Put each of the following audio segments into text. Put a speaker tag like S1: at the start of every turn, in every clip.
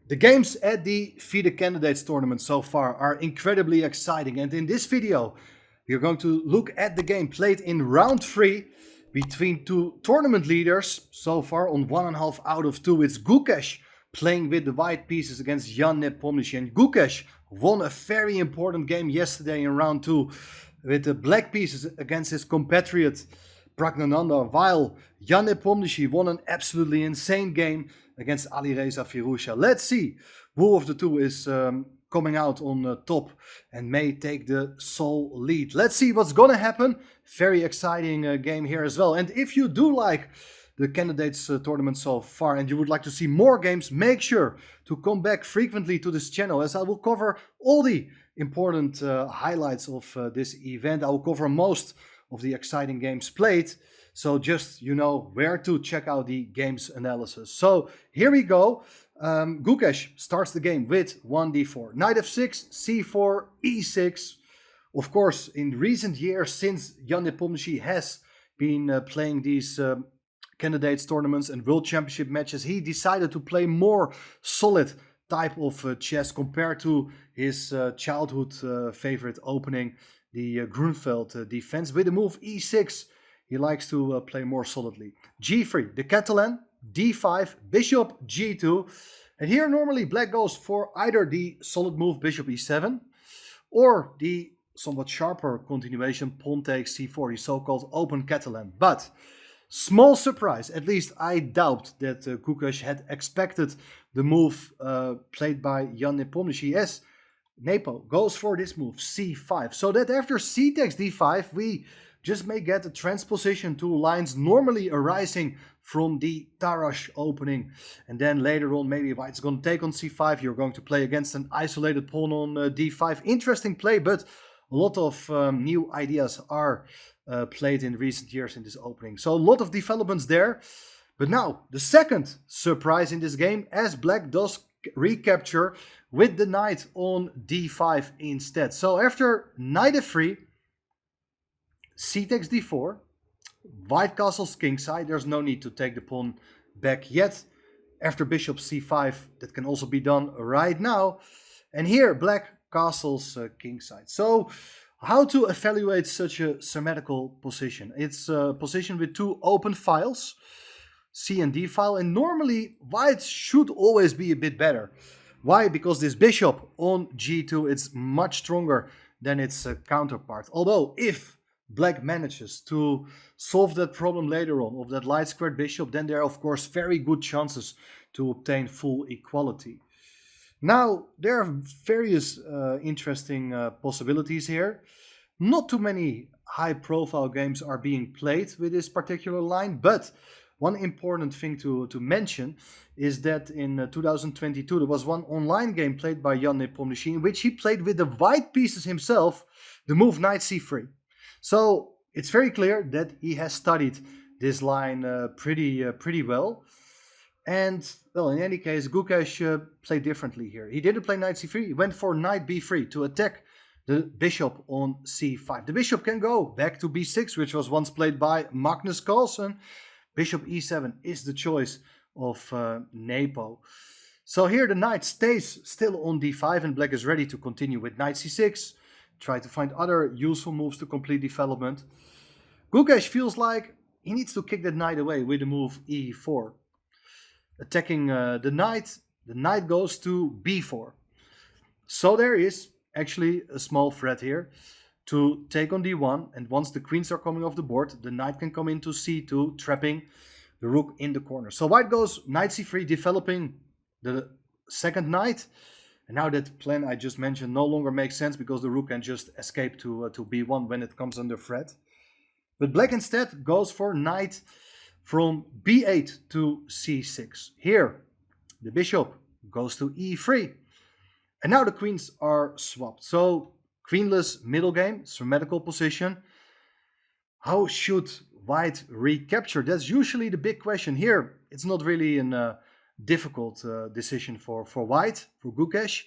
S1: The games at the FIDE Candidates tournament so far are incredibly exciting, and in this video we are going to look at the game played in round 3 between two tournament leaders. So far on 1.5 out of 2 it's Gukesh playing with the white pieces against Jan Nepomniachtchi, and Gukesh won a very important game yesterday in round 2 with the black pieces against his compatriot Pragnananda, while Jan Nepomniachtchi won an absolutely insane game against Alireza Firouzja. Let's see who of the two is coming out on top and may take the sole lead. Let's see what's gonna happen. Very exciting game here as well. And if you do like the candidates tournament so far and you would like to see more games, make sure to come back frequently to this channel, as I will cover all the important highlights of this event. I will cover most of the exciting games played, so just you know where to check out the games analysis. So here we go. Gukesh starts the game with 1d4, knight f6, c4, e6. Of course, in recent years, since Jan Nepomniachtchi has been playing these candidates tournaments and world championship matches, he decided to play more solid type of chess compared to his childhood favorite opening, the Grunfeld defense. With the move e6, he likes to play more solidly. g3, the Catalan, d5, bishop g2. And here normally black goes for either the solid move bishop e7 or the somewhat sharper continuation pawn takes c4, the so-called open Catalan. But small surprise, at least I doubt that Gukesh had expected the move played by Jan Nepomniachtchi, as Nepo goes for this move c5, so that after c takes d5 we just may get a transposition to lines normally arising from the Tarrasch opening, and then later on maybe white's going to take on c5, you're going to play against an isolated pawn on d5. Interesting play, but a lot of new ideas are played in recent years in this opening, so a lot of developments there. But now the second surprise in this game, as black does recapture with the knight on d5 instead. So after knight f3, c takes d4, white castles kingside. There's no need to take the pawn back yet. After bishop c5, that can also be done right now. And here black castles kingside. So how to evaluate such a symmetrical position? It's a position with two open files, C and D file, and normally white should always be a bit better. Why? Because this bishop on g2, it's much stronger than its counterpart. Although if black manages to solve that problem later on of that light squared bishop, then there are of course very good chances to obtain full equality. Now there are various interesting possibilities here. Not too many high profile games are being played with this particular line, but one important thing to mention is that in 2022 there was one online game played by Jan Nepomniachtchi in which he played with the white pieces himself the move knight c3. So it's very clear that he has studied this line pretty well. And well, in any case, Gukesh played differently here. He didn't play knight c3, he went for knight b3 to attack the bishop on c5. The bishop can go back to b6, which was once played by Magnus Carlsen. Bishop e7 is the choice of Nepo. So here the knight stays still on d5 and black is ready to continue with knight c6. Try to find other useful moves to complete development. Gukesh feels like he needs to kick that knight away with the move e4. Attacking the knight goes to b4. So there is actually a small threat here to take on d1, and once the queens are coming off the board, the knight can come into c2, trapping the rook in the corner. So white goes knight c3, developing the second knight, and now that plan I just mentioned no longer makes sense because the rook can just escape to b1 when it comes under threat. But black instead goes for knight from b8 to c6. Here the bishop goes to e3, and now the queens are swapped. So queenless middle game, symmetrical position. How should white recapture? That's usually the big question. Here, it's not really a difficult decision for white, for Gukesh.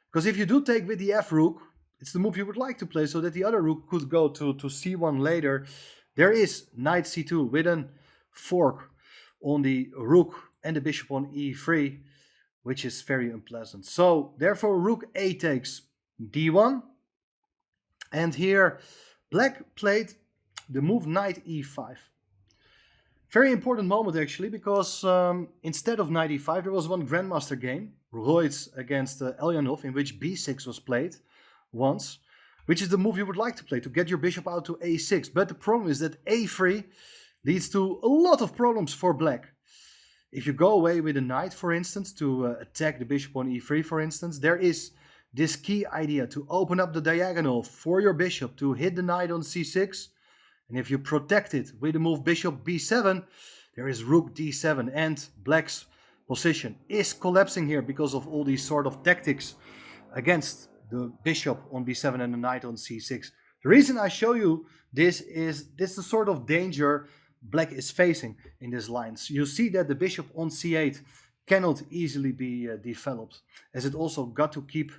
S1: Because if you do take with the f rook, it's the move you would like to play so that the other rook could go to c1 later. There is knight c2 with a fork on the rook and the bishop on e3. which is very unpleasant. So therefore rook a takes d1. And here black played the move knight e5. Very important moment actually, because instead of knight e5 there was one grandmaster game, Royce against Elyanov, in which b6 was played once, which is the move you would like to play to get your bishop out to a6. But the problem is that a3 leads to a lot of problems for black. If you go away with a knight, for instance, to attack the bishop on e3, for instance, there is this key idea to open up the diagonal for your bishop to hit the knight on c6. And if you protect it with the move bishop b7, there is rook d7, and black's position is collapsing here because of all these sort of tactics against the bishop on b7 and the knight on c6. The reason I show you this is the sort of danger black is facing in this line. So you see that the bishop on c8 cannot easily be developed, as it also got to keep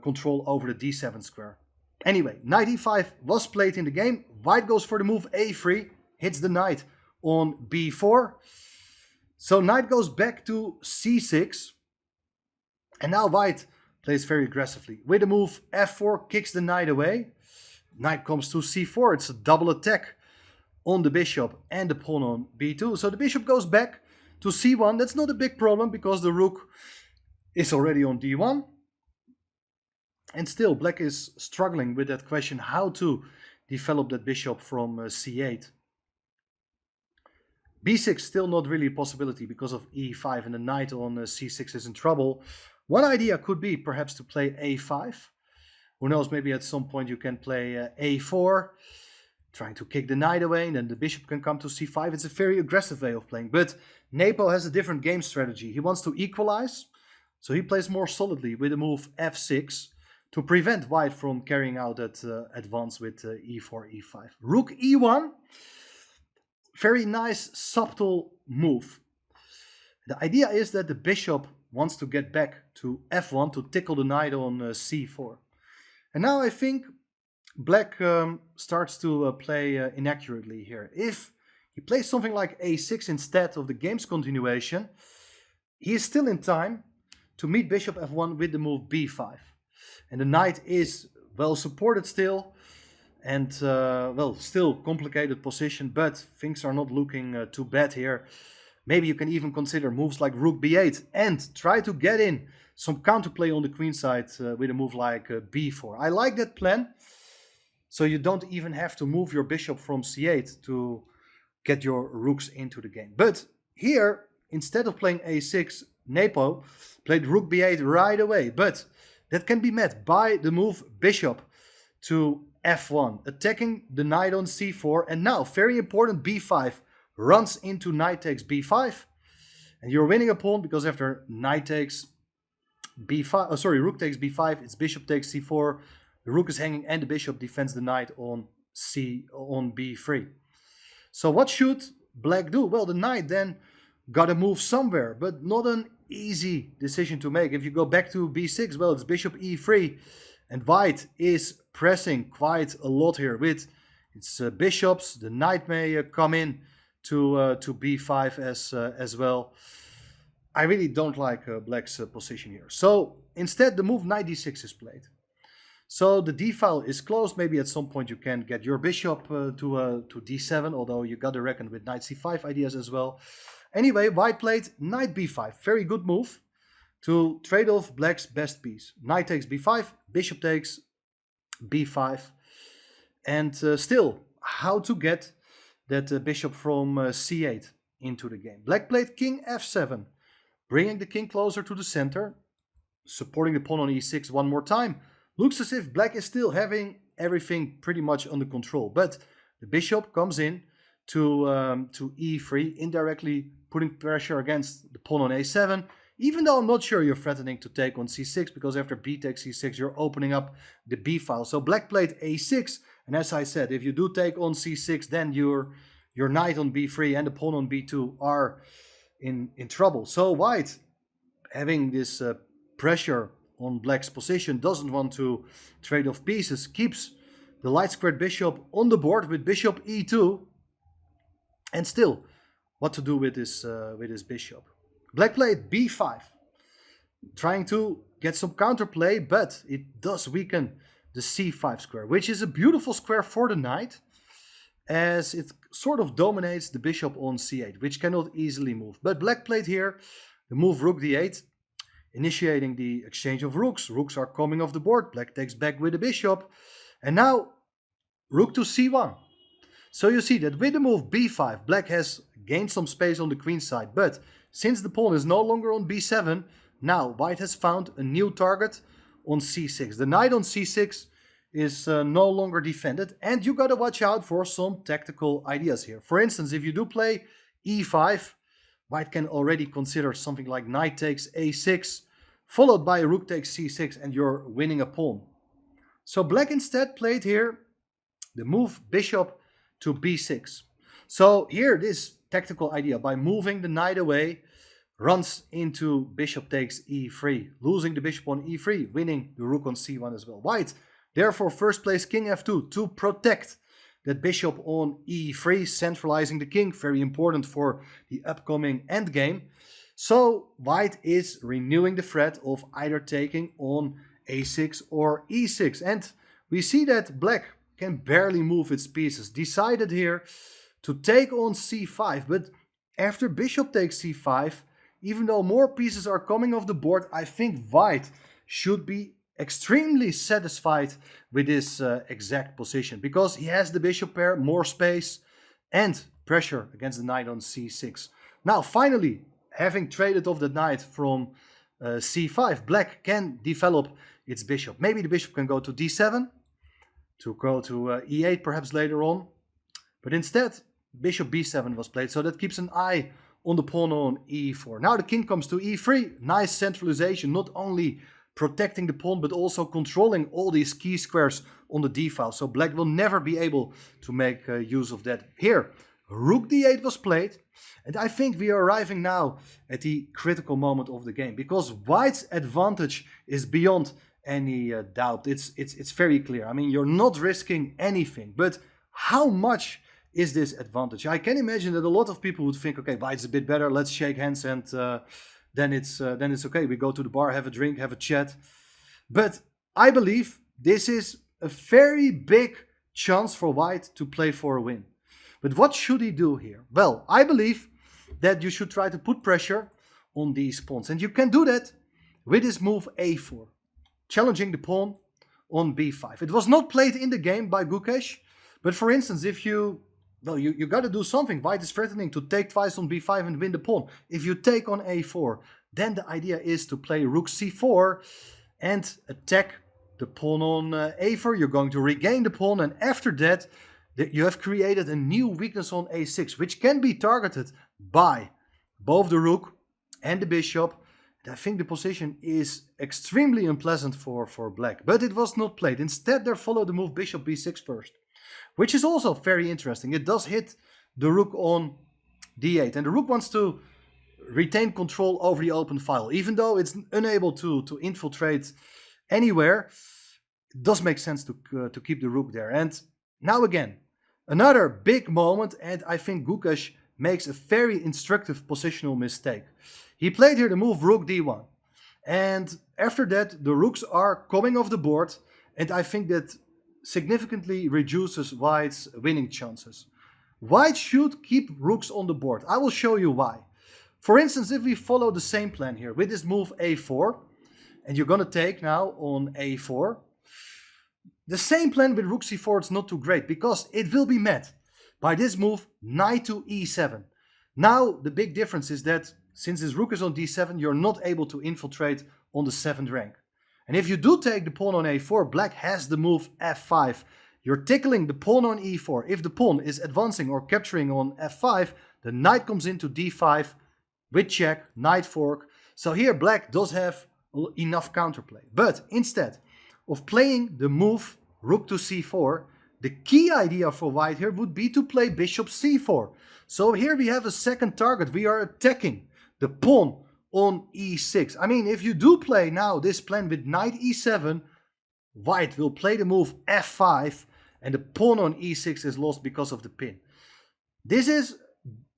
S1: control over the d7 square. Anyway, knight e5 was played in the game. White goes for the move a3, hits the knight on b4. So knight goes back to c6. And now white plays very aggressively. With the move f4, kicks the knight away. Knight comes to c4. It's a double attack on the bishop and the pawn on b2. So the bishop goes back to c1. That's not a big problem because the rook is already on d1. And still black is struggling with that question how to develop that bishop from c8. b6 still not really a possibility because of e5, and the knight on c6 is in trouble. One idea could be perhaps to play a5. Who knows, maybe at some point you can play a4, trying to kick the knight away, and then the bishop can come to c5. It's a very aggressive way of playing, but Nepo has a different game strategy. He wants to equalize, so he plays more solidly with the move f6 to prevent white from carrying out that advance with e4, e5. Rook e1, very nice, subtle move. The idea is that the bishop wants to get back to f1 to tickle the knight on c4. And now I think black starts to play inaccurately here. If he plays something like a6 instead of the game's continuation, he is still in time to meet bishop f1 with the move b5. And the knight is well supported still, and well, still complicated position, but things are not looking too bad here. Maybe you can even consider moves like rook b8 and try to get in some counterplay on the queen side with a move like b4. I like that plan, so you don't even have to move your bishop from c8 to get your rooks into the game. But here, instead of playing a6, Nepo played rook b8 right away, but that can be met by the move bishop to f1, attacking the knight on c4, and now, very important, b5 runs into knight takes b5, and you're winning a pawn because after knight takes b5, rook takes b5, it's bishop takes c4, the rook is hanging and the bishop defends the knight on b3. So what should black do? Well, the knight then got to move somewhere, but not an easy decision to make. If you go back to b6, well, it's bishop e3, and white is pressing quite a lot here with its bishops. The knight may come in to b5 as well. I really don't like black's position here. So instead, the move knight d6 is played. So the d file is closed. Maybe at some point you can get your bishop to d7, although you got to reckon with knight c5 ideas as well. Anyway, white played knight b5. Very good move to trade off black's best piece. Knight takes b5, bishop takes b5. And still, how to get that bishop from c8 into the game. Black played king f7, bringing the king closer to the center, supporting the pawn on e6 one more time. Looks as if black is still having everything pretty much under control, but the bishop comes in to e3, indirectly putting pressure against the pawn on a7, even though I'm not sure you're threatening to take on c6, because after b takes c6, you're opening up the b file. So black played a6, and as I said, if you do take on c6, then your knight on b3 and the pawn on b2 are in trouble. So white, having this pressure on black's position, doesn't want to trade off pieces, keeps the light squared bishop on the board with bishop e2, and still what to do with this bishop. Black played b5. trying to get some counterplay, but it does weaken the c5 square, which is a beautiful square for the knight, as it sort of dominates the bishop on c8, which cannot easily move. But black played here the move rook d8, initiating the exchange of rooks. Rooks are coming off the board. Black takes back with the bishop. And now rook to c1. So you see that with the move b5, black has gained some space on the queen side. But since the pawn is no longer on b7, now white has found a new target on c6. The knight on c6 is no longer defended. And you gotta watch out for some tactical ideas here. For instance, if you do play e5, white can already consider something like knight takes a6, followed by rook takes c6, and you're winning a pawn. So black instead played here the move bishop to b6. So here this tactical idea, by moving the knight away, runs into bishop takes e3, losing the bishop on e3, winning the rook on c1 as well. White therefore first plays king f2 to protect that bishop on e3, centralizing the king, very important for the upcoming endgame. So white is renewing the threat of either taking on a6 or e6. And we see that black can barely move its pieces. Decided here to take on c5, but after bishop takes c5, even though more pieces are coming off the board, I think white should be extremely satisfied with this exact position, because he has the bishop pair, more space, and pressure against the knight on c6. Now finally, having traded off the knight from c5, black can develop its bishop. Maybe the bishop can go to d7, to go to e8 perhaps later on, but instead bishop b7 was played, so that keeps an eye on the pawn on e4. Now the king comes to e3, nice centralization, not only protecting the pawn but also controlling all these key squares on the d file, so black will never be able to make use of that. Here rook d8 was played, and I think we are arriving now at the critical moment of the game, because white's advantage is beyond any doubt. It's very clear. I mean, you're not risking anything, but how much is this advantage? I can imagine that a lot of people would think, okay, white's a bit better, let's shake hands, and then it's okay. We go to the bar, have a drink, have a chat. But I believe this is a very big chance for white to play for a win. But what should he do here? Well, I believe that you should try to put pressure on these pawns, and you can do that with this move a4, challenging the pawn on b5. It was not played in the game by Gukesh, but for instance, if you got to do something. White is threatening to take twice on b5 and win the pawn. If you take on a4, then the idea is to play rook c4 and attack the pawn on a4. You're going to regain the pawn, and after that, you have created a new weakness on a6, which can be targeted by both the rook and the bishop. And I think the position is extremely unpleasant for black, but it was not played. Instead, they followed the move bishop b6 first, which is also very interesting. It does hit the rook on d8, and the rook wants to retain control over the open file. Even though it's unable to infiltrate anywhere, it does make sense to keep the rook there. And now again, another big moment, and I think Gukesh makes a very instructive positional mistake. He played here the move rook d1, and after that the rooks are coming off the board, and I think that significantly reduces white's winning chances. White should keep rooks on the board. I will show you why. For instance, if we follow the same plan here with this move a4, and you're going to take now on a4, the same plan with rook c4 is not too great, because it will be met by this move knight to e7. Now the big difference is that since this rook is on d7, you're not able to infiltrate on the 7th rank. And if you do take the pawn on a4, black has the move f5. You're tickling the pawn on e4. If the pawn is advancing or capturing on f5, the knight comes into d5 with check, knight fork. So here black does have enough counterplay. But instead of playing the move rook to c4, the key idea for white here would be to play bishop c4. So here we have a second target. We are attacking the pawn on e6. I mean, if you do play now this plan with knight e7, white will play the move f5, and the pawn on e6 is lost because of the pin. This is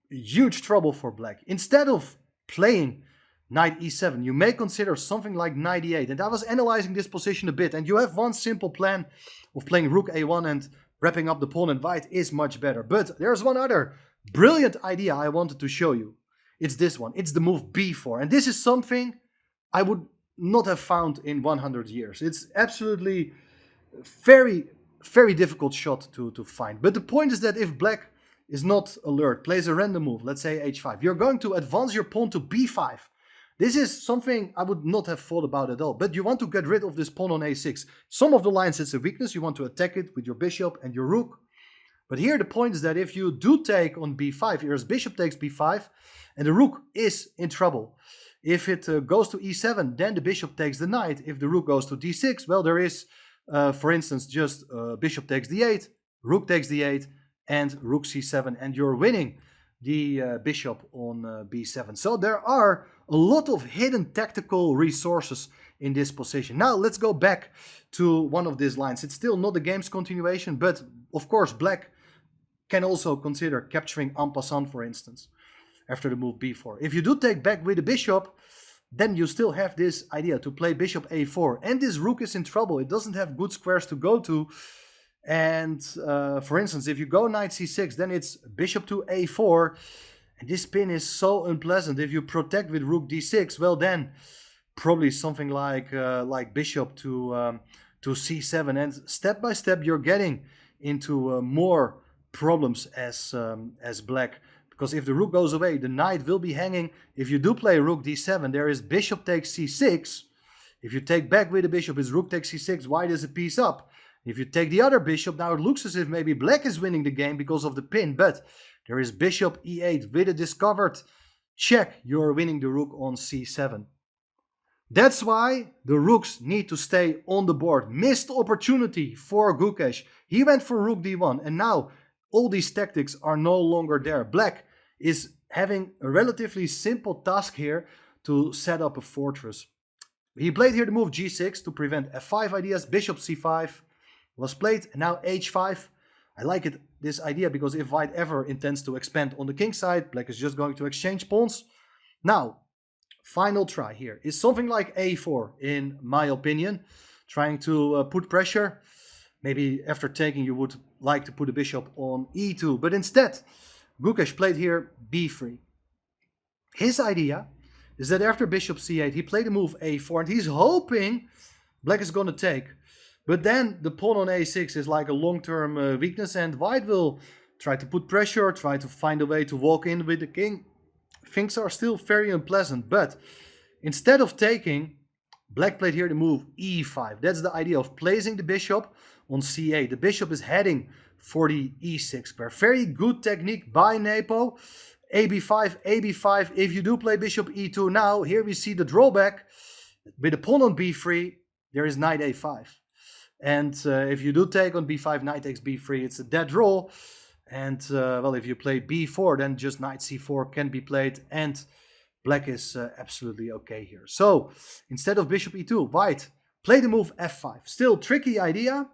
S1: huge trouble for black. Instead of playing knight e7. You may consider something like knight e8. And I was analyzing this position a bit. And you have one simple plan of playing rook a1 and wrapping up the pawn, and white is much better. But there's one other brilliant idea I wanted to show you. It's this one. It's the move b4. And this is something I would not have found in 100 years. It's absolutely very, very difficult shot to find. But the point is that if black is not alert, plays a random move, let's say h5, you're going to advance your pawn to b5. This is something I would not have thought about at all. But you want to get rid of this pawn on a6. Some of the lines it's a weakness. You want to attack it with your bishop and your rook. But here the point is that if you do take on b5, here's bishop takes b5, and the rook is in trouble. If it goes to e7, then the bishop takes the knight. If the rook goes to d6, well, there is, for instance, just bishop takes d8, rook takes d8, and rook c7, and you're winning the bishop on b7. So there are a lot of hidden tactical resources in this position. Now let's go back to one of these lines. It's still not the game's continuation, but of course black can also consider capturing en passant, for instance, after the move b4. If you do take back with the bishop, then you still have this idea to play bishop a4. And this rook is in trouble. It doesn't have good squares to go to. And for instance, if you go knight c6, then it's bishop to a4. And this pin is so unpleasant. If you protect with rook d6, well then probably something like bishop to c7. And step by step you're getting into more problems as black. Because if the rook goes away, the knight will be hanging. If you do play rook d7, there is bishop takes c6. If you take back with the bishop, it's rook takes c6. White is a piece up. If you take the other bishop, now it looks as if maybe black is winning the game because of the pin. But there is bishop e8 with a discovered check. You're winning the rook on c7. That's why the rooks need to stay on the board. Missed opportunity for Gukesh. He went for rook d1, and now all these tactics are no longer there. Black is having a relatively simple task here to set up a fortress. He played here the move g6 to prevent f5 ideas. Bishop c5 was played, and now h5. I like this idea because if white ever intends to expand on the king side, black is just going to exchange pawns. Now, final try here is something like a4, in my opinion, trying to put pressure. Maybe after taking you would like to put a bishop on e2, but instead Gukesh played here b3. His idea is that after bishop c8 he played the move a4, and he's hoping black is going to take. But then the pawn on a6 is like a long-term weakness, and white will try to put pressure, try to find a way to walk in with the king. Things are still very unpleasant, but instead of taking, black played here the move e5. That's the idea of placing the bishop on c8. The bishop is heading for the e6 square. Very good technique by Nepo. ab5, ab5. If you do play bishop e2 now, here we see the drawback. With the pawn on b3, there is knight a5. And if you do take on b5, knight takes b3, it's a dead draw. And well, if you play b4, then just knight c4 can be played, and black is absolutely okay here. So instead of bishop e2, white play the move f5. Still tricky idea.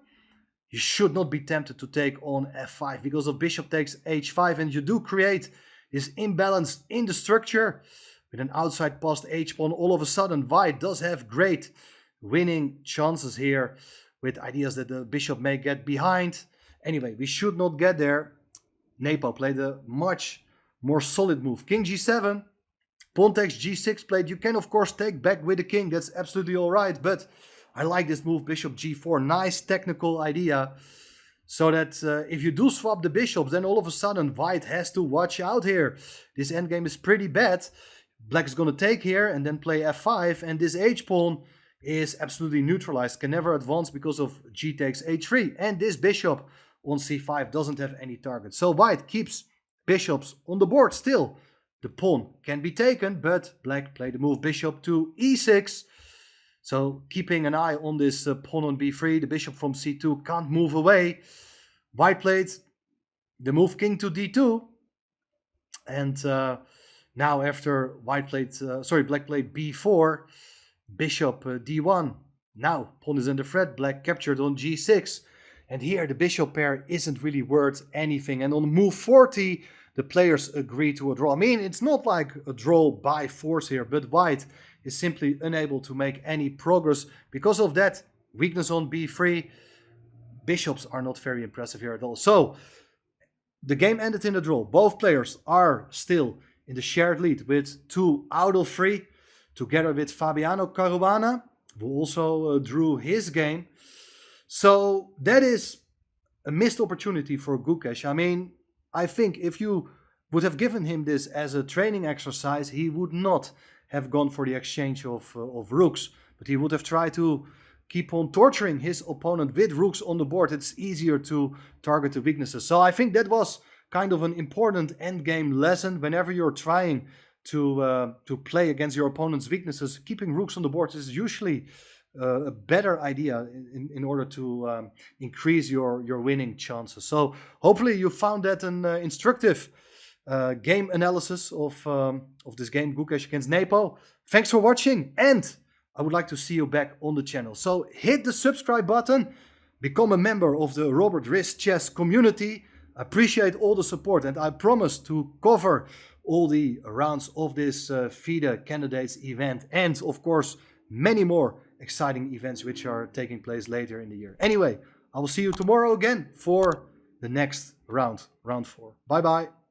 S1: You should not be tempted to take on f5 because of bishop takes h5, and you do create this imbalance in the structure with an outside passed h-pawn. All of a sudden, white does have great winning chances here with ideas that the bishop may get behind. Anyway, we should not get there. Nepo played a much more solid move. King g7, pawn takes g6 played. You can of course take back with the king. That's absolutely all right. But I like this move, bishop g4. Nice technical idea. So that if you do swap the bishops, then all of a sudden white has to watch out here. This endgame is pretty bad. Black is going to take here and then play f5. And this h-pawn is absolutely neutralized. Can never advance because of g takes h3. And this bishop on c5 doesn't have any target. So white keeps bishops on the board still. The pawn can be taken, but black played the move bishop to e6. So keeping an eye on this pawn on b3, the bishop from c2 can't move away. White played the move king to d2. And now after black played b4, bishop d1. Now pawn is under threat, black captured on g6. And here the bishop pair isn't really worth anything. And on move 40, the players agree to a draw. I mean, it's not like a draw by force here, but white is simply unable to make any progress. Because of that, weakness on b3, bishops are not very impressive here at all. So the game ended in a draw. Both players are still in the shared lead with 2 out of 3, together with Fabiano Caruana, who also drew his game. So that is a missed opportunity for Gukesh. I mean, I think if you would have given him this as a training exercise, he would not have gone for the exchange of rooks, but he would have tried to keep on torturing his opponent with rooks on the board. It's easier to target the weaknesses. So I think that was kind of an important endgame lesson. Whenever you're trying to play against your opponent's weaknesses, keeping rooks on the board is usually a better idea in order to increase your winning chances. So hopefully you found that an instructive game analysis of this game, Gukesh against Nepo. Thanks for watching, and I would like to see you back on the channel. So hit the subscribe button, become a member of the Robert Riss Chess community. I appreciate all the support, and I promise to cover all the rounds of this FIDE Candidates event, and of course many more exciting events which are taking place later in the year. Anyway, I will see you tomorrow again for the next round, round 4. Bye bye.